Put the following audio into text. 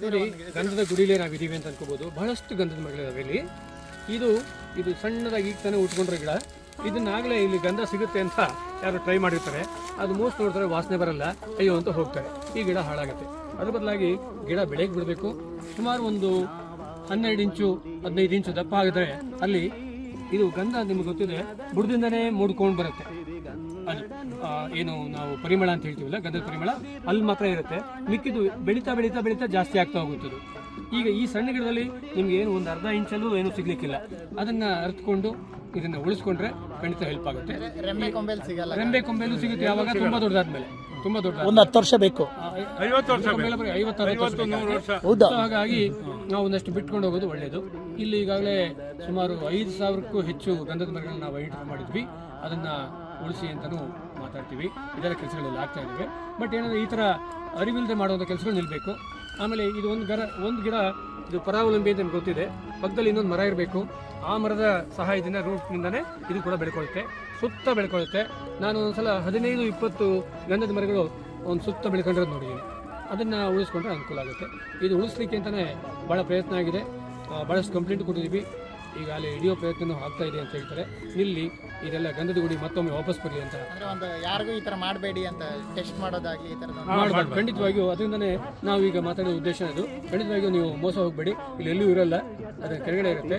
ನೋಡಿ, ಗಂಧದ ಗುಡಿಲೇ ನಾವಿದ್ದೀವಿ ಅಂತ ಅನ್ಕೋಬಹುದು. ಬಹಳಷ್ಟು ಗಂಧದ ಮರಗಳಿದಾವೆ ಇಲ್ಲಿ. ಇದು ಸಣ್ಣದಾಗಿ ಈಗ ತಾನೇ ಉಟ್ಕೊಂಡ್ರೆ ಗಿಡ. ಇದನ್ನಾಗಲೇ ಇಲ್ಲಿ ಗಂಧ ಸಿಗುತ್ತೆ ಅಂತ ಯಾರು ಟ್ರೈ ಮಾಡಿರ್ತಾರೆ, ಅದು ಮೋಸ್ಟ್ ನೋಡ್ತಾರೆ, ವಾಸನೆ ಬರಲ್ಲ, ಅಯ್ಯೋ ಅಂತ ಹೋಗ್ತಾರೆ, ಈ ಗಿಡ ಹಾಳಾಗುತ್ತೆ. ಅದ್ರ ಬದಲಾಗಿ ಗಿಡ ಬೆಳೆಗೆ ಬಿಡಬೇಕು. ಸುಮಾರು ಒಂದು 12 ಇಂಚು 15 ಇಂಚು ದಪ್ಪ ಆಗಿದ್ರೆ ಅಲ್ಲಿ ಇದು ಗಂಧ ನಿಮ್ಗೆ ಗೊತ್ತಿದೆ ಬುಡದಿಂದನೇ ಮೂಡ್ಕೊಂಡು ಬರುತ್ತೆ. ಅದು ಏನು ನಾವು ಪರಿಮಳ ಅಂತ ಹೇಳ್ತೀವಲ್ಲ, ಗಂಧದ ಪರಿಮಳ ಅಲ್ಲಿ ಮಾತ್ರ ಇರುತ್ತೆ. ಮಿಕ್ಕಿದು ಬೆಳೀತಾ ಬೆಳೀತಾ ಬೆಳೀತಾ ಜಾಸ್ತಿ ಆಗ್ತಾ ಹೋಗುತ್ತದೆ. ಈಗ ಈ ಸಣ್ಣ ಗಿಡದಲ್ಲಿ ನಿಮ್ಗೆ ಏನು ಒಂದು ಅರ್ಧ ಇಂಚಲ್ಲೂ ಏನು ಸಿಗ್ಲಿಕ್ಕಿಲ್ಲ. ಅದನ್ನ ಅರ್ಥಕೊಂಡು ಇದನ್ನ ಉಳಿಸ್ಕೊಂಡ್ರೆ ಖಂಡಿತ ಹೆಲ್ಪ್ ಆಗುತ್ತೆ. ರೆಂಬೆ ಕೊಂಬೆಲ್ಲೂ ಸಿಗುತ್ತೆ ಯಾವಾಗ ತುಂಬಾ ದೊಡ್ಡದಾದ್ಮೇಲೆ. ತುಂಬಾ ದೊಡ್ಡ ಒಂದು 10 ವರ್ಷ ಬೇಕು, 50-60 ವರ್ಷ. ಹಾಗಾಗಿ ನಾವು ಒಂದಷ್ಟು ಬಿಟ್ಕೊಂಡು ಹೋಗೋದು ಒಳ್ಳೆಯದು. ಇಲ್ಲಿ ಈಗಾಗಲೇ ಸುಮಾರು 5,000ಕ್ಕೂ ಹೆಚ್ಚು ಗಂಧದ ಮರಗಳನ್ನ ನಾವು ಐಡೆಂಟಿಫೈ ಮಾಡಿದ್ವಿ. ಅದನ್ನ ಉಳಿಸಿ ಅಂತಲೂ ಮಾತಾಡ್ತೀವಿ. ಇದೆಲ್ಲ ಕೆಲಸಗಳೆಲ್ಲ ಆಗ್ತಾ ಇದ್ದಾವೆ. ಬಟ್ ಏನಂದ್ರೆ ಈ ಥರ ಅರಿವಿಲ್ಲದೆ ಮಾಡುವಂಥ ಕೆಲಸಗಳು ನಿಲ್ಲಬೇಕು. ಆಮೇಲೆ ಇದು ಒಂದು ಗಿಡ ಇದು ಪರಾವಲಂಬಿ ಅಂತ ನಿಮ್ಗೆ ಗೊತ್ತಿದೆ. ಪಕ್ಕದಲ್ಲಿ ಇನ್ನೊಂದು ಮರ ಇರಬೇಕು. ಆ ಮರದ ಸಹಾಯದಿಂದ ರೂಟ್ನಿಂದನೇ ಇದು ಕೂಡ ಬೆಳ್ಕೊಳ್ಳುತ್ತೆ, ಸುತ್ತ ಬೆಳ್ಕೊಳ್ಳುತ್ತೆ. ನಾನು ಒಂದ್ಸಲ 15-20 ಗಂಧದ ಮರಗಳು ಒಂದು ಸುತ್ತ ಬೆಳ್ಕೊಂಡಿರೋದು ನೋಡಿದ್ದೀನಿ. ಅದನ್ನು ಉಳಿಸ್ಕೊಂಡ್ರೆ ಅನುಕೂಲ ಆಗುತ್ತೆ. ಇದು ಉಳಿಸ್ಲಿಕ್ಕೆ ಅಂತಲೇ ಭಾಳ ಪ್ರಯತ್ನ ಆಗಿದೆ. ಭಾಳಷ್ಟು ಕಂಪ್ಲೇಂಟ್ ಕೊಟ್ಟಿದ್ದೀವಿ. ಈಗ ಅಲ್ಲಿ ಹಿಡಿಯೋ ಪ್ರಯತ್ನ ಆಗ್ತಾ ಇದೆ ಅಂತ ಹೇಳ್ತಾರೆ. ಇಲ್ಲಿ ಇದೆಲ್ಲ ಗಂಧದ ಗುಡಿ ಮತ್ತೊಮ್ಮೆ ವಾಪಸ್ ಬರಲಿ ಅಂತ. ಯಾರಿಗೂ ಈ ತರ ಮಾಡಬೇಡಿ ಅಂತ ಟೆಸ್ಟ್ ಮಾಡೋದಾಗ್ಲಿ ಈ ತರ ಮಾಡಬಾರ್ದು. ಖಂಡಿತವಾಗಿಯೂ ಅದರಿಂದನೇ ನಾವು ಈಗ ಮಾತಾಡೋ ಉದ್ದೇಶ ಅದು. ಖಂಡಿತವಾಗಿಯೂ ನೀವು ಮೋಸ ಹೋಗಬೇಡಿ. ಇಲ್ಲಿ ಎಲ್ಲೂ ಇರಲ್ಲ, ಅದರ ಕೆಳಗಡೆ ಇರುತ್ತೆ.